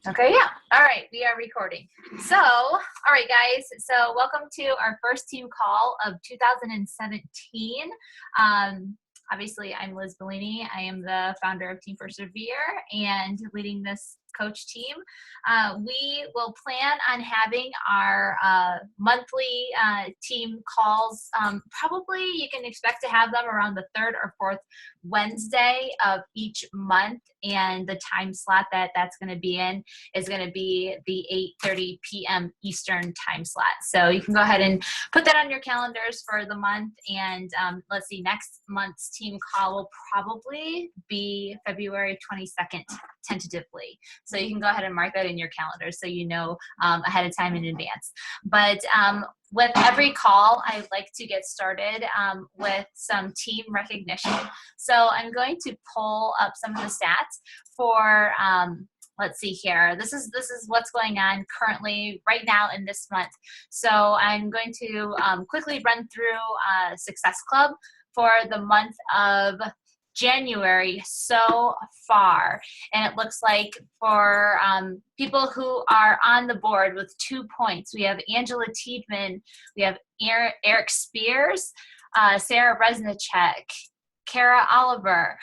Okay, yeah. All right, we are recording. So, all right, guys. So, welcome to our first team call of 2017. Obviously, I'm Liz Bellini. I am the founder of Team Persevere and leading this coach team. We will plan on having our monthly team calls. Probably you can expect to have them around the third or fourth Wednesday of each month, and the time slot that that's going to be in is going to be the 8:30 p.m. Eastern time slot. So you can go ahead and put that on your calendars for the month. And let's see, next month's team call will probably be February 22nd, tentatively. So you can go ahead and mark that in your calendar so you know ahead of time in advance. But with every call, I like to get started with some team recognition. So I'm going to pull up some of the stats for let's see here. This is what's going on currently right now in this month. So I'm going to quickly run through Success Club for the month of January so far. And it looks like for people who are on the board with 2 points, we have Angela Tiedman, we have Eric Spears, Sarah Resnicek, Kara Oliver,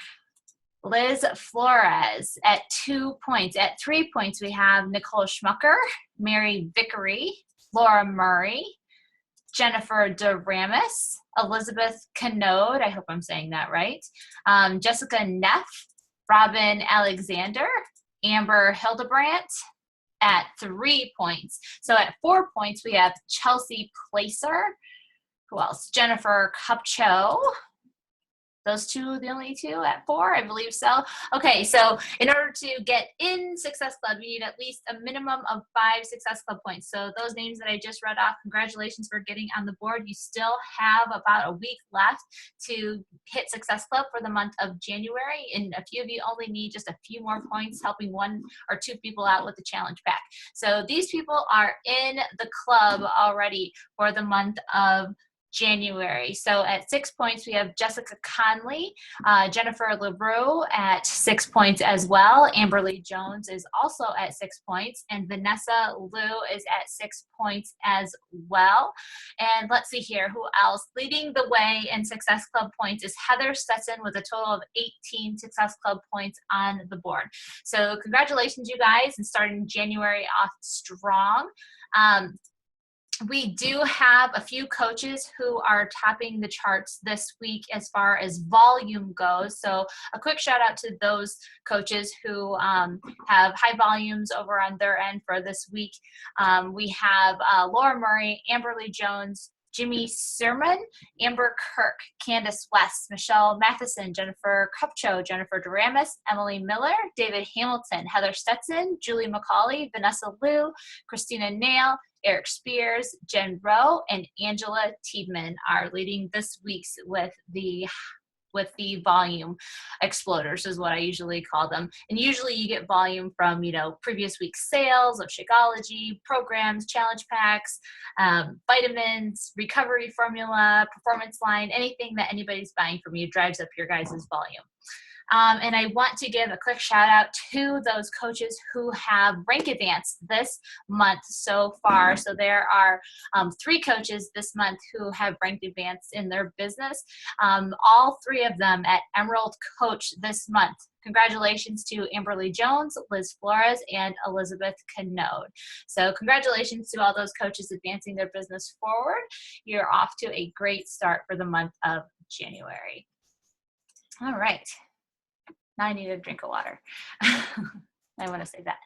Liz Flores at 2 points. At 3 points, we have Nicole Schmucker, Mary Vickery, Laura Murray, Jennifer DeRamis, Elizabeth Canode, I hope I'm saying that right, Jessica Neff, Robin Alexander, Amber Hildebrandt at 3 points. So at 4 points, we have Chelsea Placer. Who else? Jennifer Cupcho. Those two are the only two at 4, I believe so. Okay, so in order to get in Success Club, you need at least a minimum of 5 Success Club points. So those names that I just read off, congratulations for getting on the board. You still have about a week left to hit Success Club for the month of January, and a few of you only need just a few more points, helping 1 or 2 people out with the challenge pack. So these people are in the club already for the month of January. So at 6 points, we have Jessica Conley, Jennifer LaRue at 6 points as well. Amberly Jones is also at 6 points, and Vanessa Liu is at 6 points as well. And let's see here, who else? Leading the way in Success Club points is Heather Stetson with a total of 18 Success Club points on the board. So congratulations, you guys, and starting January off strong. We do have a few coaches who are topping the charts this week as far as volume goes. So a quick shout out to those coaches who have high volumes over on their end for this week. We have Laura Murray, Amberly Jones, Jimmy Sermon, Amber Kirk, Candace West, Michelle Matheson, Jennifer Cupcho, Jennifer DeRamis, Emily Miller, David Hamilton, Heather Stetson, Julie McCauley, Vanessa Liu, Christina Nail, Eric Spears, Jen Rowe, and Angela Tiedman are leading this week's with the volume exploders is what I usually call them. And usually you get volume from, previous week's sales of Shakeology, programs, challenge packs, vitamins, recovery formula, performance line, anything that anybody's buying from you drives up your guys' volume. And I want to give a quick shout out to those coaches who have rank advanced this month so far. So there are 3 coaches this month who have ranked advanced in their business. All 3 of them at Emerald Coach this month. Congratulations to Amberly Jones, Liz Flores, and Elizabeth Canode. So congratulations to all those coaches advancing their business forward. You're off to a great start for the month of January. All right. Now I need a drink of water. I want to say that.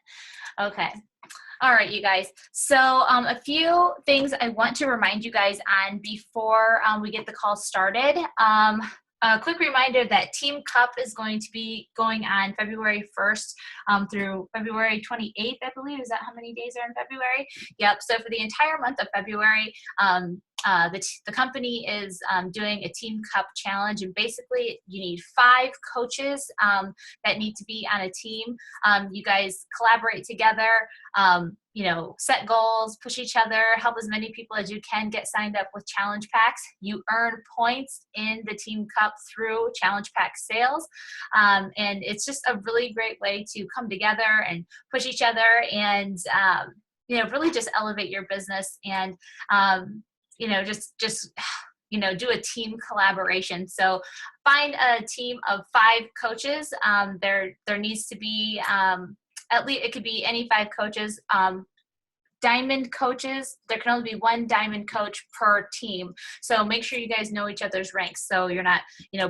Okay. All right, you guys. So a few things I want to remind you guys on before we get the call started. A quick reminder that Team Cup is going to be going on February 1st through February 28th, I believe. Is that how many days are in February? Yep. So for the entire month of February, the company is doing a Team Cup challenge, and basically you need 5 coaches that need to be on a team. You guys collaborate together. set goals, push each other, help as many people as you can get signed up with challenge packs. You earn points in the Team Cup through challenge pack sales. And it's just a really great way to come together and push each other and, really just elevate your business and, just do a team collaboration. So find a team of 5 coaches. There needs to be, at least it could be any 5 coaches. Diamond coaches, there can only be 1 diamond coach per team. So make sure you guys know each other's ranks. So you're not,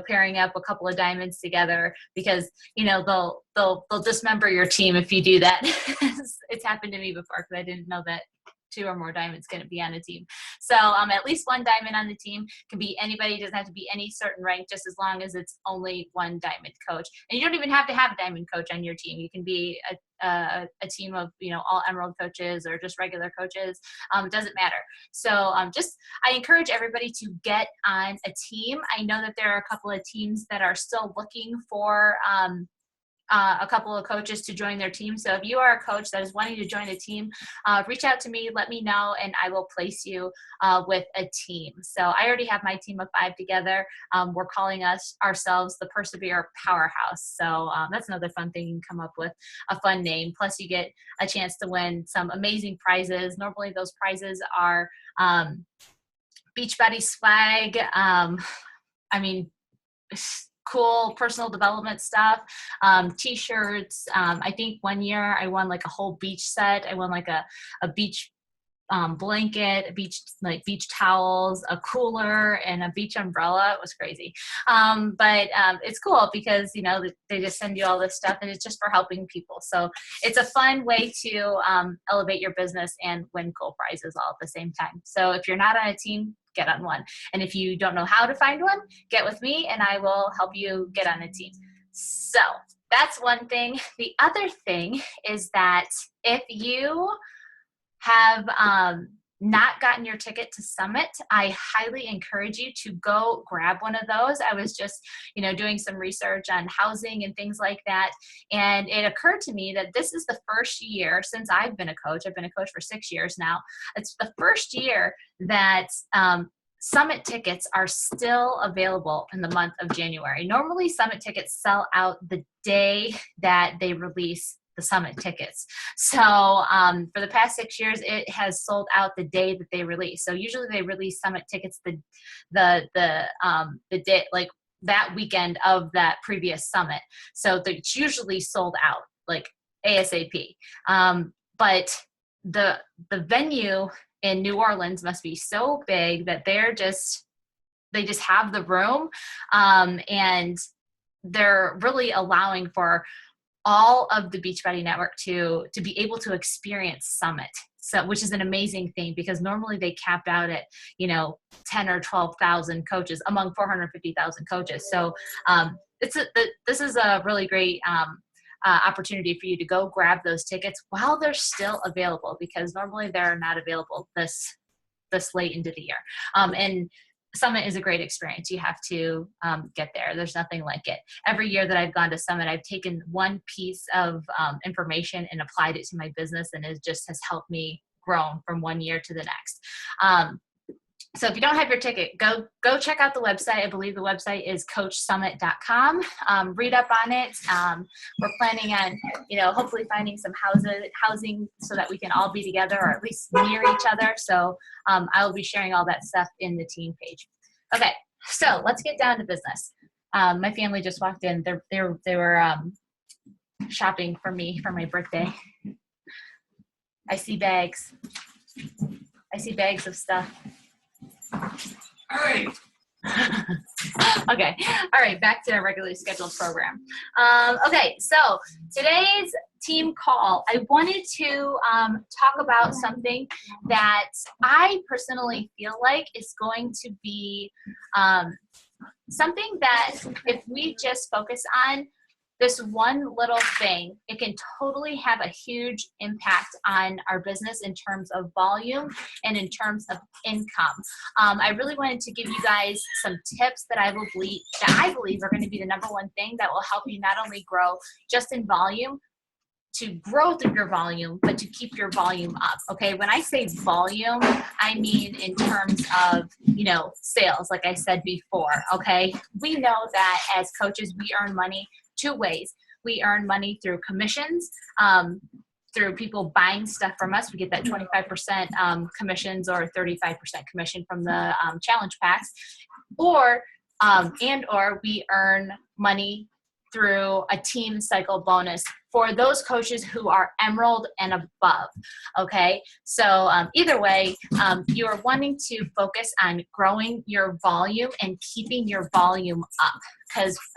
pairing up a couple of diamonds together because, they'll dismember your team if you do that. It's happened to me before because I didn't know that 2 or more diamonds going to be on a team. So at least 1 diamond on the team. Can be anybody. It doesn't have to be any certain rank, just as long as it's only 1 diamond coach. And you don't even have to have a diamond coach on your team. You can be a team of all emerald coaches or just regular coaches. It doesn't matter. So I encourage everybody to get on a team. I know that there are a couple of teams that are still looking for a couple of coaches to join their team. So if you are a coach that is wanting to join a team, reach out to me, let me know, and I will place you with a team. So I already have my team of 5 together. We're calling ourselves the Persevere Powerhouse. So that's another fun thing. You can come up with a fun name. Plus you get a chance to win some amazing prizes. Normally those prizes are Beachbody swag. Cool personal development stuff, t-shirts. I think one year I won like a whole beach set. I won like a beach blanket, beach towels, a cooler, and a beach umbrella. It was crazy. But it's cool because, they just send you all this stuff and it's just for helping people. So it's a fun way to elevate your business and win cool prizes all at the same time. So if you're not on a team, get on one. And if you don't know how to find one, get with me and I will help you get on a team. So that's one thing. The other thing is that if you have not gotten your ticket to Summit, I highly encourage you to go grab one of those. I was just, doing some research on housing and things like that. And it occurred to me that this is the first year since I've been a coach. I've been a coach for 6 years now. It's the first year that Summit tickets are still available in the month of January. Normally, Summit tickets sell out the day that they release the Summit tickets. So for the past 6 years, it has sold out the day that they release. So usually they release Summit tickets the day, like that weekend of that previous Summit. So it's usually sold out like ASAP. But the venue in New Orleans must be so big that they just have the room, and they're really allowing for all of the Beachbody Network to be able to experience Summit. So, which is an amazing thing because normally they capped out at 10 or 12,000 coaches among 450,000 coaches. So this is a really great opportunity for you to go grab those tickets while they're still available, because normally they're not available this late into the year. And Summit is a great experience. You have to get there. There's nothing like it. Every year that I've gone to Summit, I've taken one piece of information and applied it to my business, and it just has helped me grow from one year to the next. So if you don't have your ticket, go check out the website. I believe the website is coachsummit.com. Read up on it. We're planning on, hopefully finding some housing so that we can all be together or at least near each other. So I'll be sharing all that stuff in the team page. Okay, so let's get down to business. My family just walked in. They were shopping for me for my birthday. I see bags. I see bags of stuff. All right. Okay. All right. Back to our regularly scheduled program. Okay. So today's team call, I wanted to talk about something that I personally feel like is going to be something that if we just focus on this one little thing, it can totally have a huge impact on our business in terms of volume and in terms of income. I really wanted to give you guys some tips that I believe are going to be the number one thing that will help you not only grow just in volume to grow through your volume, but to keep your volume up. Okay. When I say volume, I mean in terms of, sales, like I said before. Okay. We know that as coaches, we earn money two ways. We earn money through commissions, through people buying stuff from us. We get that 25% commissions or 35% commission from the challenge packs, or we earn money through a team cycle bonus for those coaches who are emerald and above. Okay, so either way, you are wanting to focus on growing your volume and keeping your volume up.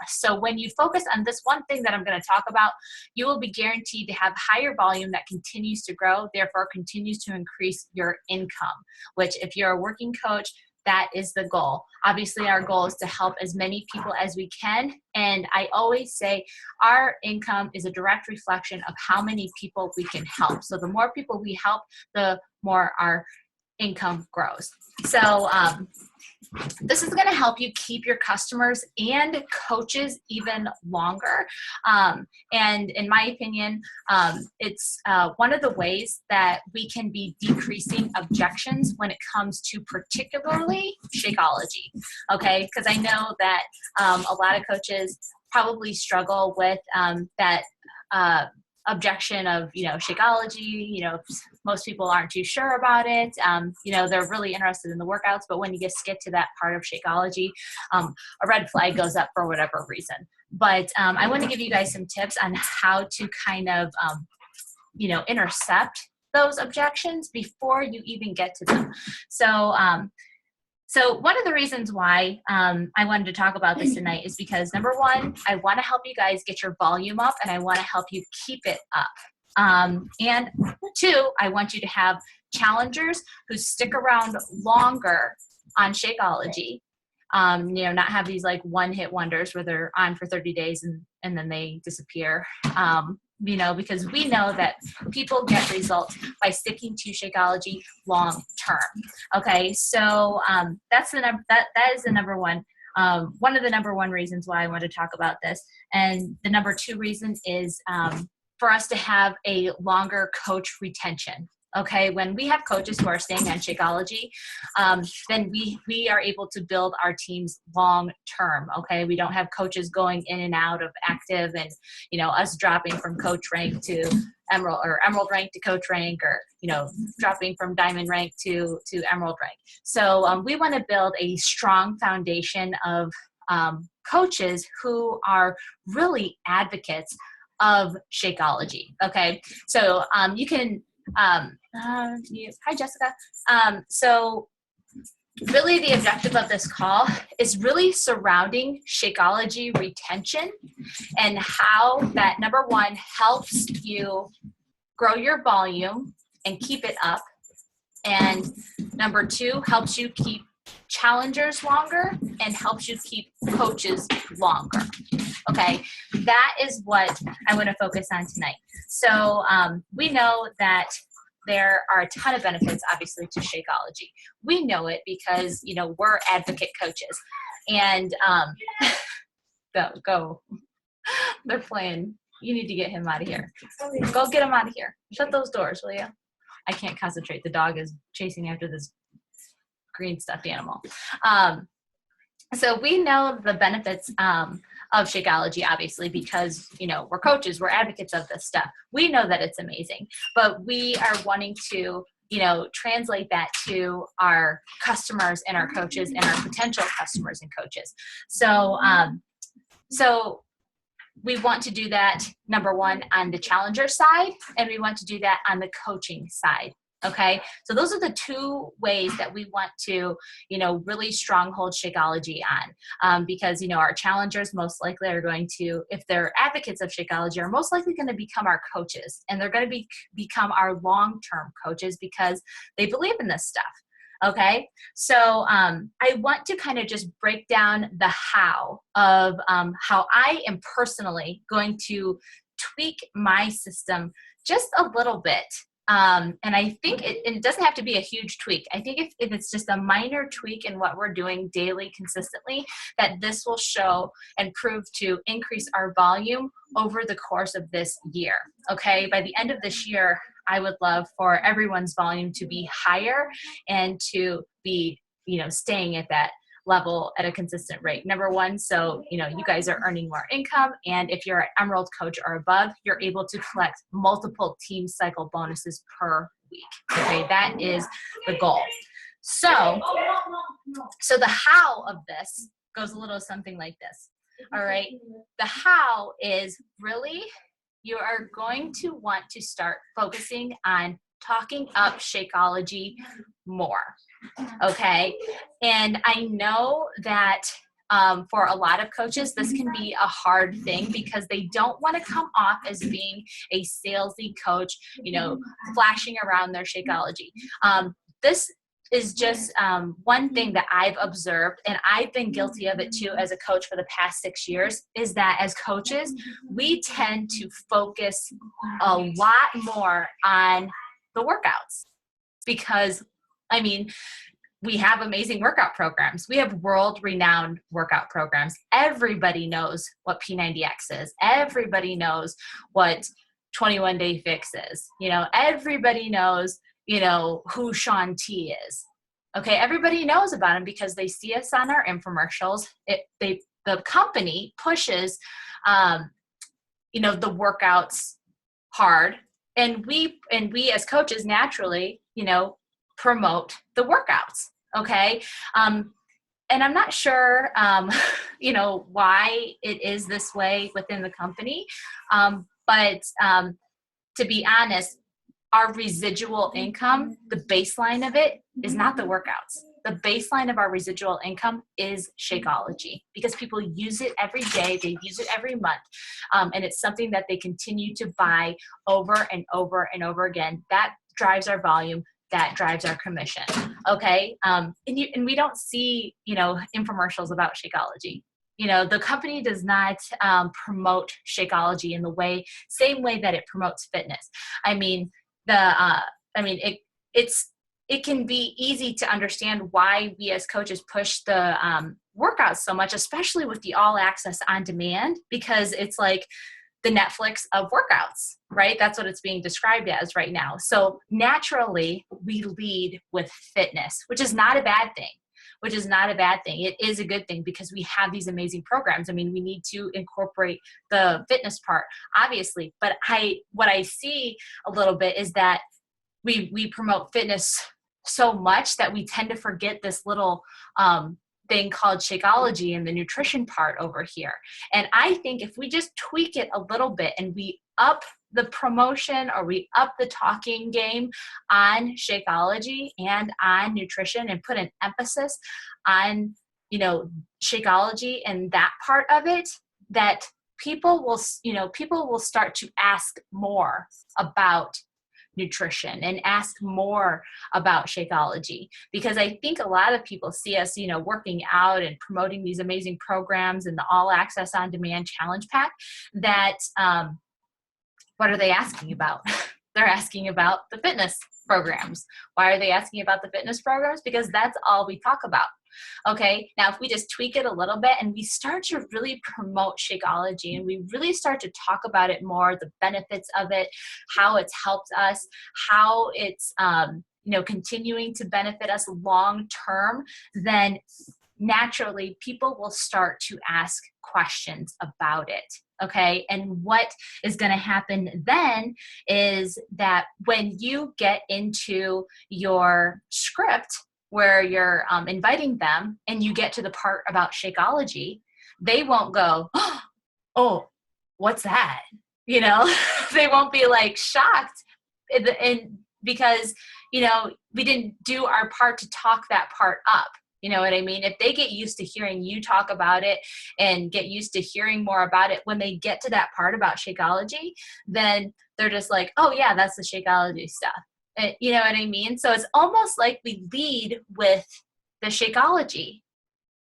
So when you focus on this one thing that I'm going to talk about, you will be guaranteed to have higher volume that continues to grow, therefore continues to increase your income, which if you're a working coach, that is the goal. Obviously, our goal is to help as many people as we can. And I always say our income is a direct reflection of how many people we can help. So the more people we help, the more our income grows. So this is going to help you keep your customers and coaches even longer. And in my opinion, it's one of the ways that we can be decreasing objections when it comes to particularly Shakeology. Okay, because I know that a lot of coaches probably struggle with that objection of, Shakeology, most people aren't too sure about it. They're really interested in the workouts, but when you just get to that part of Shakeology, a red flag goes up for whatever reason. But I want to give you guys some tips on how to kind of, intercept those objections before you even get to them. So one of the reasons why I wanted to talk about this tonight is because, number one, I want to help you guys get your volume up, and I want to help you keep it up. And two, I want you to have challengers who stick around longer on Shakeology. Not have these like one-hit wonders where they're on for 30 days and then they disappear. Because we know that people get results by sticking to Shakeology long term. Okay, so that is the number one. One of the number one reasons why I want to talk about this, and the number two reason is for us to have a longer coach retention. Okay, when we have coaches who are staying on Shakeology, then we are able to build our teams long term. Okay, we don't have coaches going in and out of active, and us dropping from coach rank to emerald, or emerald rank to coach rank, or dropping from diamond rank to emerald rank. So we want to build a strong foundation of coaches who are really advocates of Shakeology. Okay, so you can. Hi, Jessica. So really the objective of this call is really surrounding Shakeology retention and how that, number one, helps you grow your volume and keep it up. And number two, helps you keep challengers longer and helps you keep coaches longer. Okay, that is what I want to focus on tonight. So we know that there are a ton of benefits, obviously, to Shakeology. We know it because, we're advocate coaches. And go. They're playing. You need to get him out of here. Go get him out of here. Shut those doors, will you? I can't concentrate. The dog is chasing after this green stuffed animal. So we know the benefits of Shakeology, obviously, because, we're coaches, we're advocates of this stuff. We know that it's amazing, but we are wanting to, translate that to our customers and our coaches and our potential customers and coaches. So we want to do that, number one, on the challenger side, and we want to do that on the coaching side. Okay, so those are the two ways that we want to, really stronghold Shakeology on, because, our challengers most likely are going to, if they're advocates of Shakeology, are most likely going to become our coaches, and they're going to become our long-term coaches because they believe in this stuff. Okay, so I want to kind of just break down the how of how I am personally going to tweak my system just a little bit And I think it doesn't have to be a huge tweak. I think if it's just a minor tweak in what we're doing daily consistently, that this will show and prove to increase our volume over the course of this year. Okay, by the end of this year, I would love for everyone's volume to be higher and to be, staying at that level at a consistent rate. Number one, so you guys are earning more income, and if you're an Emerald coach or above, you're able to collect multiple team cycle bonuses per week. Okay, that is the goal. So the how of this goes a little something like this. All right, the how is really, you are going to want to start focusing on talking up Shakeology more. Okay, and I know that for a lot of coaches, this can be a hard thing because they don't want to come off as being a salesy coach, flashing around their Shakeology. This is just one thing that I've observed, and I've been guilty of it too as a coach for the past 6 years, is that as coaches, we tend to focus a lot more on the workouts because, we have amazing workout programs. We have world-renowned workout programs. Everybody knows what P90X is. Everybody knows what 21-Day Fix is. Everybody knows, who Shaun T is. Okay, everybody knows about him because they see us on our infomercials. The company pushes, the workouts hard, and we as coaches naturally, promote the workouts. Okay. And I'm not sure, why it is this way within the company. But to be honest, our residual income, the baseline of it is not the workouts. The baseline of our residual income is Shakeology because people use it every day. They use it every month. And it's something that they continue to buy over and over and over again. That drives our volume. That drives our commission. Okay. And we don't see, infomercials about Shakeology. The company does not promote Shakeology in the same way that it promotes fitness. It can be easy to understand why we as coaches push the workouts so much, especially with the all access on demand, because it's like the Netflix of workouts, right? That's what it's being described as right now. So naturally, we lead with fitness, which is not a bad thing. It is a good thing because we have these amazing programs. We need to incorporate the fitness part, obviously. But what I see a little bit is that we promote fitness so much that we tend to forget this little thing called Shakeology and the nutrition part over here. And I think if we just tweak it a little bit and we up the promotion or we up the talking game on Shakeology and on nutrition and put an emphasis on, Shakeology and that part of it, that people will start to ask more about nutrition and ask more about Shakeology, because I think a lot of people see us, working out and promoting these amazing programs and the all access on demand challenge pack that, what are they asking about? They're asking about the fitness programs. Why are they asking about the fitness programs? Because that's all we talk about. Okay, now if we just tweak it a little bit and we start to really promote Shakeology and we really start to talk about it more, the benefits of it, how it's helped us, how it's continuing to benefit us long term, then naturally people will start to ask questions about it. Okay, and what is going to happen then is that when you get into your script where you're inviting them and you get to the part about Shakeology, they won't go, oh, what's that? They won't be like shocked and because, we didn't do our part to talk that part up. You know what I mean? If they get used to hearing you talk about it and get used to hearing more about it, when they get to that part about Shakeology, then they're just like, oh yeah, that's the Shakeology stuff. You know what I mean? So it's almost like we lead with the Shakeology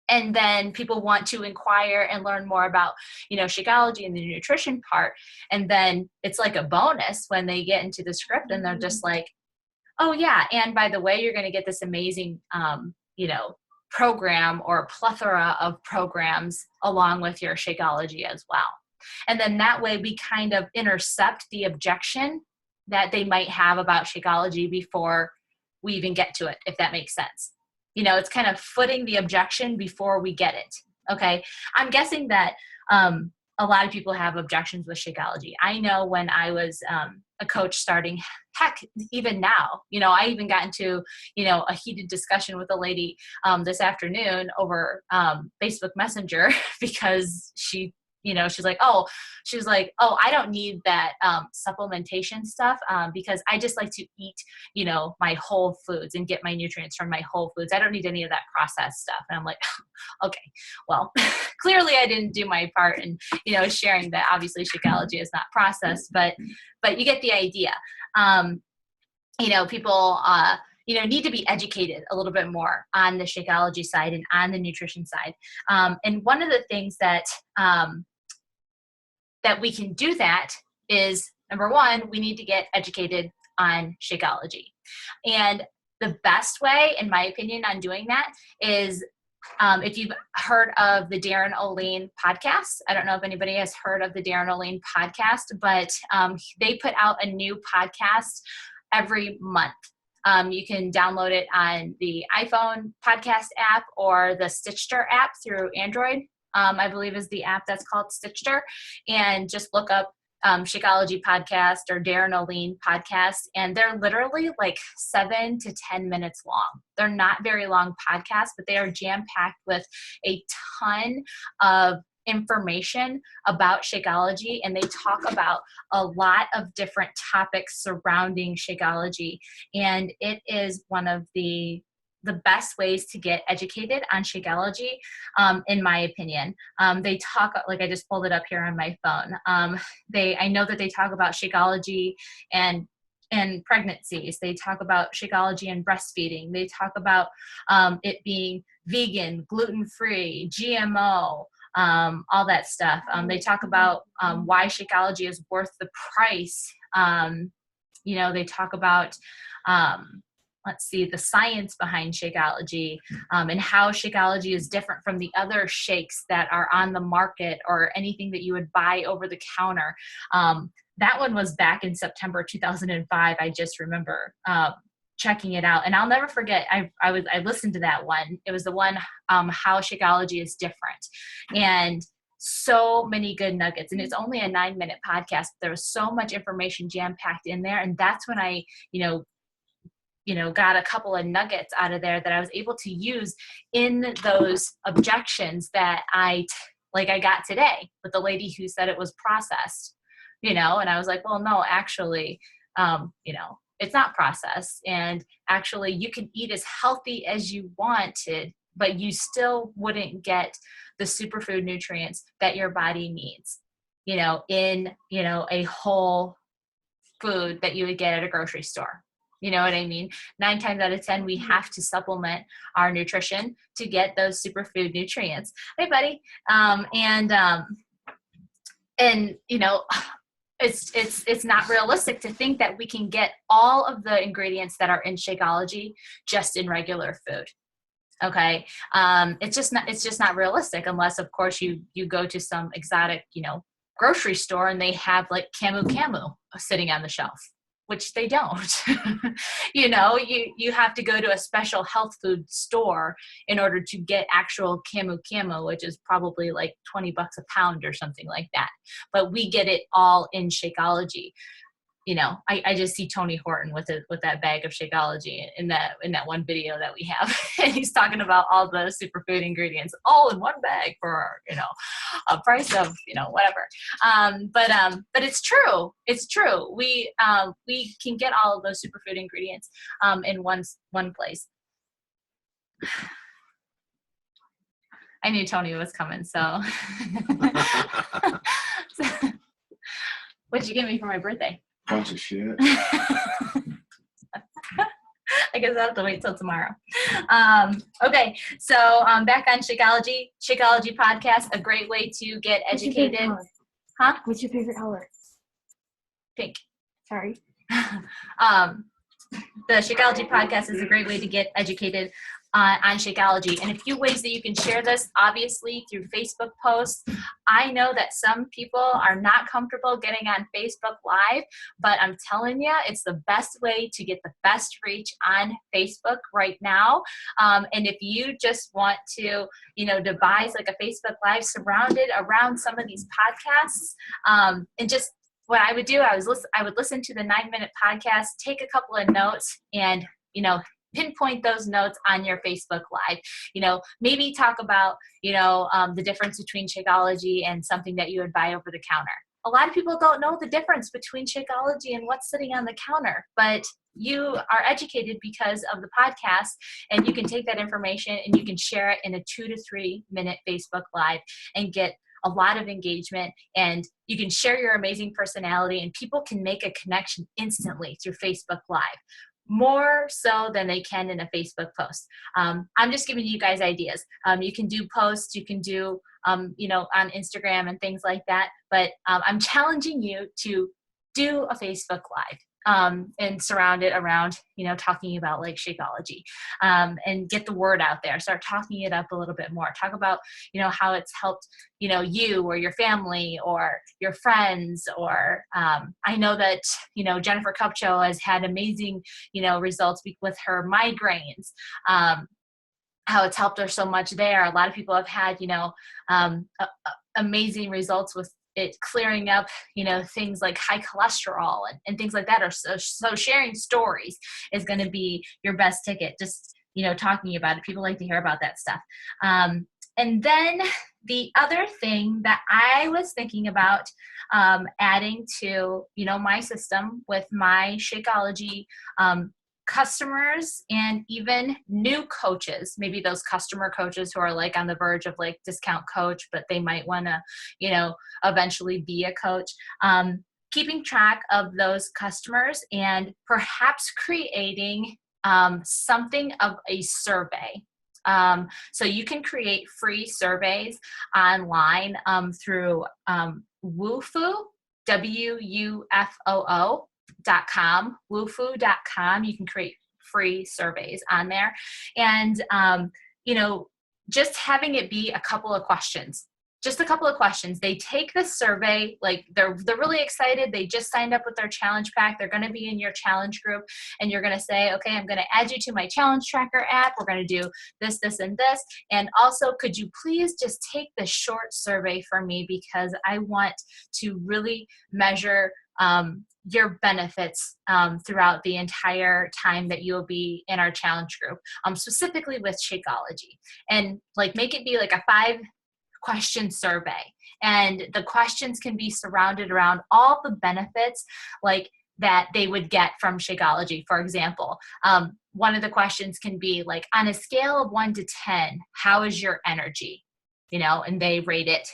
And then people want to inquire and learn more about, Shakeology and the nutrition part. And then it's like a bonus when they get into the script and they're just like, oh yeah. And by the way, you're going to get this amazing, program or plethora of programs along with your Shakeology as well. And then that way we kind of intercept the objection that they might have about Shakeology before we even get to it, if that makes sense. It's kind of footing the objection before we get it. Okay. I'm guessing that a lot of people have objections with Shakeology. I know when I was a coach starting, heck, even now, I even got into, a heated discussion with a lady this afternoon over Facebook Messenger because she's like, oh, I don't need that supplementation stuff because I just like to eat, my whole foods and get my nutrients from my whole foods. I don't need any of that processed stuff. And I'm like, okay, well, clearly I didn't do my part in, sharing that obviously Shakeology is not processed, but you get the idea. People, need to be educated a little bit more on the Shakeology side and on the nutrition side. And one of the things that we can do that is, number one, we need to get educated on Shakeology. And the best way, in my opinion, on doing that is if you've heard of the Darren O'Lane podcast. I don't know if anybody has heard of the Darren O'Lane podcast, but they put out a new podcast every month. You can download it on the iPhone podcast app or the Stitcher app through Android. I believe is the app that's called Stitcher, and just look up Shakeology podcast or Darren O'Lane podcast, and they're literally like 7 to 10 minutes long. They're not very long podcasts, but they are jam-packed with a ton of information about Shakeology, and they talk about a lot of different topics surrounding Shakeology, and it is one of the best ways to get educated on Shakeology, in my opinion. They talk, like I just pulled it up here on my phone. I know that they talk about Shakeology and pregnancies. They talk about Shakeology and breastfeeding. They talk about it being vegan, gluten-free, GMO, all that stuff. They talk about why Shakeology is worth the price. They talk about the science behind Shakeology, and how Shakeology is different from the other shakes that are on the market or anything that you would buy over the counter. That one was back in September 2005. I just remember checking it out, and I'll never forget. I listened to that one. It was the one how Shakeology is different, and so many good nuggets. And it's only a 9-minute podcast. There was so much information jam packed in there, and that's when I got a couple of nuggets out of there that I was able to use in those objections that I got today with the lady who said it was processed, and I was like, well, no, actually, it's not processed. And actually you can eat as healthy as you wanted, but you still wouldn't get the superfood nutrients that your body needs, in, a whole food that you would get at a grocery store. You know what I mean? 9 times out of 10, we have to supplement our nutrition to get those superfood nutrients. Hey, buddy. It's not realistic to think that we can get all of the ingredients that are in Shakeology just in regular food. Okay. It's just not realistic unless, of course, you go to some exotic, grocery store and they have like camu sitting on the shelf, which they don't. You have to go to a special health food store in order to get actual camu, which is probably like $20 a pound or something like that. But we get it all in Shakeology. I just see Tony Horton with that bag of Shakeology in that one video that we have. And he's talking about all the superfood ingredients all in one bag for, a price of, whatever. But it's true. It's true. We can get all of those superfood ingredients in one place. I knew Tony was coming, so. What'd you give me for my birthday? Bunch of shit. I I guess I'll have to wait till tomorrow. Okay, so back on Shakeology. Shakeology podcast, a great way to get educated. Huh? What's your favorite color? Pink. Sorry. The Shakeology podcast is a great way to get educated on Shakeology. And a few ways that you can share this, obviously through Facebook posts. I know that some people are not comfortable getting on Facebook Live, but I'm telling you, it's the best way to get the best reach on Facebook right now. And if you just want to, devise like a Facebook Live surrounded around some of these podcasts, and just what I would do, I would listen to the 9-minute podcast, take a couple of notes, and pinpoint those notes on your Facebook Live. Maybe talk about the difference between Shakeology and something that you would buy over the counter. A lot of people don't know the difference between Shakeology and what's sitting on the counter, but you are educated because of the podcast, and you can take that information and you can share it in a 2 to 3 minute Facebook Live and get a lot of engagement, and you can share your amazing personality, and people can make a connection instantly through Facebook Live, more so than they can in a Facebook post. I'm just giving you guys ideas. You can do posts, you can do, on Instagram and things like that, but I'm challenging you to do a Facebook Live. And surround it around, talking about like Shakeology, and get the word out there. Start talking it up a little bit more. Talk about, how it's helped, you or your family or your friends. Or I know that, Jennifer Kupcho has had amazing, results with her migraines. How it's helped her so much there. A lot of people have had, amazing results with it clearing up, things like high cholesterol and things like that. So sharing stories is going to be your best ticket. Just, talking about it. People like to hear about that stuff. And then the other thing that I was thinking about adding to, my system with my Shakeology customers and even new coaches, maybe those customer coaches who are like on the verge of like discount coach, but they might want to, eventually be a coach. Keeping track of those customers and perhaps creating something of a survey. So you can create free surveys online through Wufoo, WUFOO.com, wufoo.com. You can create free surveys on there. And, just having it be a couple of questions. Just a couple of questions. They take the survey, like they're really excited. They just signed up with their challenge pack. They're going to be in your challenge group, and you're going to say, okay, I'm going to add you to my challenge tracker app. We're going to do this, this, and this. And also, could you please just take the short survey for me, because I want to really measure your benefits throughout the entire time that you'll be in our challenge group, specifically with Shakeology. And like make it be like a 5-question survey, and the questions can be surrounded around all the benefits like that they would get from Shakeology. For example, one of the questions can be like, on a scale of 1 to 10, how is your energy? And they rate it,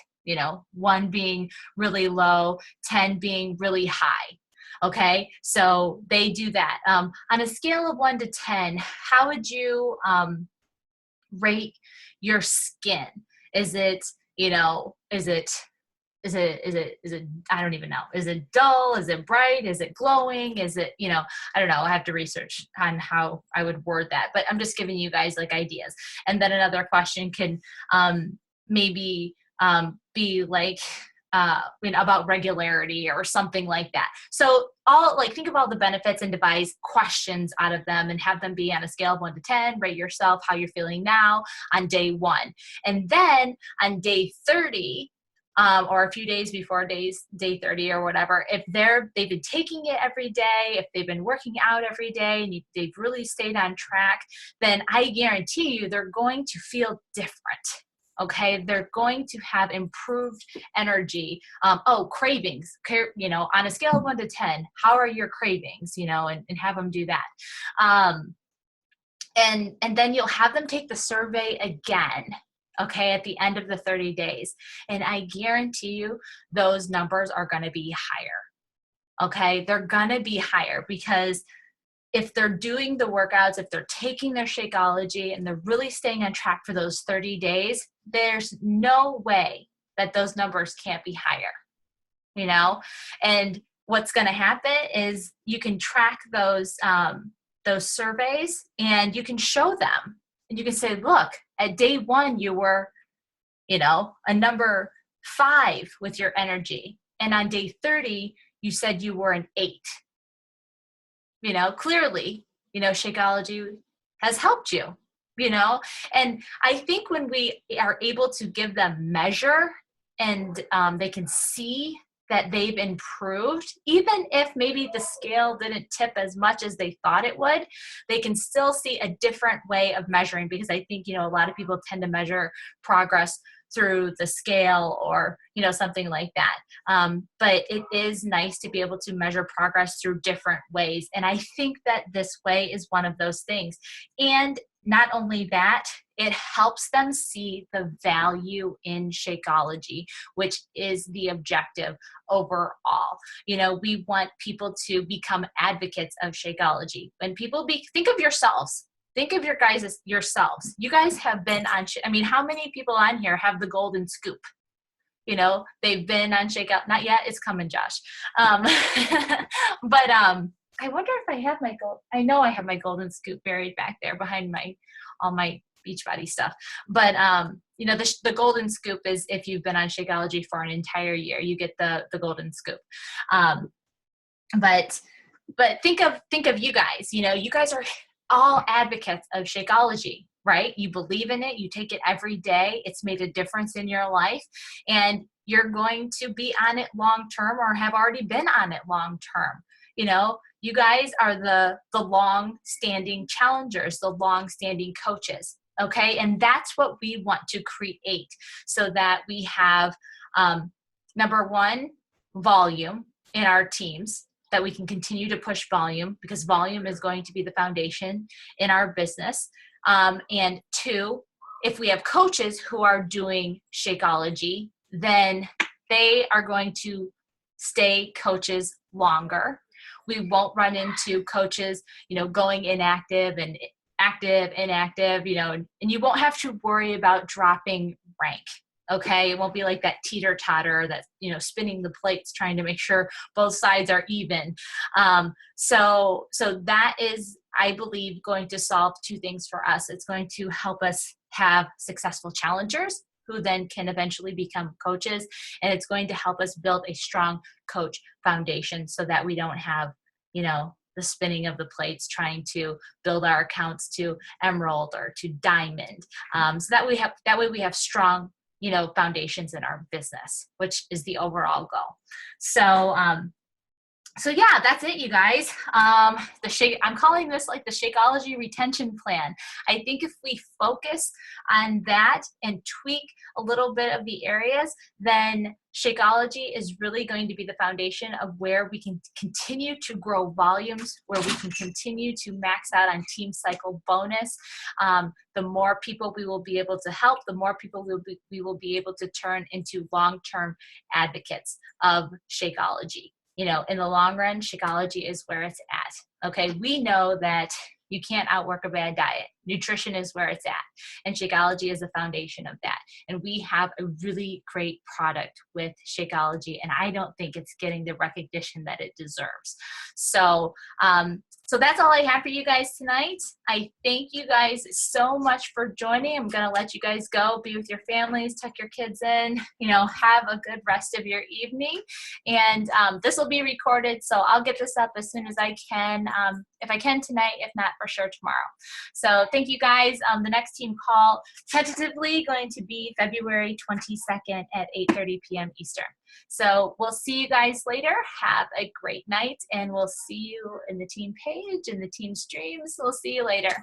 1 being really low, 10 being really high. Okay, so they do that. On a scale of 1 to 10, how would you rate your skin? Is it, is it, I don't even know. Is it dull? Is it bright? Is it glowing? Is it, I don't know. I have to research on how I would word that, but I'm just giving you guys like ideas. And then another question can maybe be like, about regularity or something like that. So think of all the benefits and devise questions out of them and have them be on a scale of 1 to 10, rate yourself, how you're feeling now on day 1. And then on day 30, or a few days before day 30 or whatever, if they've been taking it every day, if they've been working out every day and they've really stayed on track, then I guarantee you they're going to feel different. Okay, they're going to have improved energy. Cravings, on a scale of 1 to 10, how are your cravings, and have them do that. And then you'll have them take the survey again, okay, at the end of the 30 days. And I guarantee you those numbers are going to be higher. Okay, they're going to be higher because if they're doing the workouts, if they're taking their Shakeology and they're really staying on track for those 30 days, there's no way that those numbers can't be higher, you know? And what's going to happen is you can track those surveys and you can show them and you can say, look, at day 1, you were, you know, a number 5 with your energy. And on day 30, you said you were an 8. You know, clearly, you know, Shakeology has helped you, you know? And I think when we are able to give them measure and they can see that they've improved, even if maybe the scale didn't tip as much as they thought it would, they can still see a different way of measuring, because I think, you know, a lot of people tend to measure progress through the scale or, you know, something like that. But it is nice to be able to measure progress through different ways. And I think that this way is one of those things. And not only that, it helps them see the value in Shakeology, which is the objective overall. You know, we want people to become advocates of Shakeology. When people think of yourselves, think of your guys' yourselves. You guys have been on, I mean, how many people on here have the golden scoop? You know, they've been on Shakeout. Not yet. It's coming, Josh. But I wonder if I have my gold. I know I have my golden scoop buried back there behind all my Beachbody stuff. But you know, the golden scoop is if you've been on Shakeology for an entire year, you get the golden scoop. But think of you guys. You know, you guys are all advocates of Shakeology, right? You believe in it. You take it every day. It's made a difference in your life, and you're going to be on it long term, or have already been on it long term. You know, you guys are the long-standing challengers, the long-standing coaches. Okay, and that's what we want to create, so that we have number 1, volume in our teams, that we can continue to push volume, because volume is going to be the foundation in our business. And 2, if we have coaches who are doing Shakeology, then they are going to stay coaches longer. We won't run into coaches, you know, going inactive and active, inactive, you know, and you won't have to worry about dropping rank. Okay, it won't be like that teeter-totter that's, you know, spinning the plates trying to make sure both sides are even. So that is, I believe, going to solve 2 things for us. It's going to help us have successful challengers who then can eventually become coaches, and it's going to help us build a strong coach foundation, so that we don't have, you know, the spinning of the plates trying to build our accounts to Emerald or to Diamond. So that way we have strong, you know, foundations in our business, which is the overall goal. So yeah, that's it, you guys. I'm calling this like the Shakeology retention plan. I think if we focus on that and tweak a little bit of the areas, then Shakeology is really going to be the foundation of where we can continue to grow volumes, where we can continue to max out on team cycle bonus. The more people we will be able to help, the more people we will be able to turn into long-term advocates of Shakeology. You know, in the long run, Shakeology is where it's at. Okay, we know that you can't outwork a bad diet. Nutrition is where it's at, and Shakeology is the foundation of that. And we have a really great product with Shakeology, and I don't think it's getting the recognition that it deserves. So that's all I have for you guys tonight. I thank you guys so much for joining. I'm going to let you guys go, be with your families, tuck your kids in, you know, have a good rest of your evening. And this will be recorded, so I'll get this up as soon as I can, if I can tonight, if not for sure tomorrow. So thank you guys. The next team call tentatively going to be February 22nd at 8:30 p.m. Eastern. So we'll see you guys later. Have a great night, and we'll see you in the team page and the team streams. We'll see you later.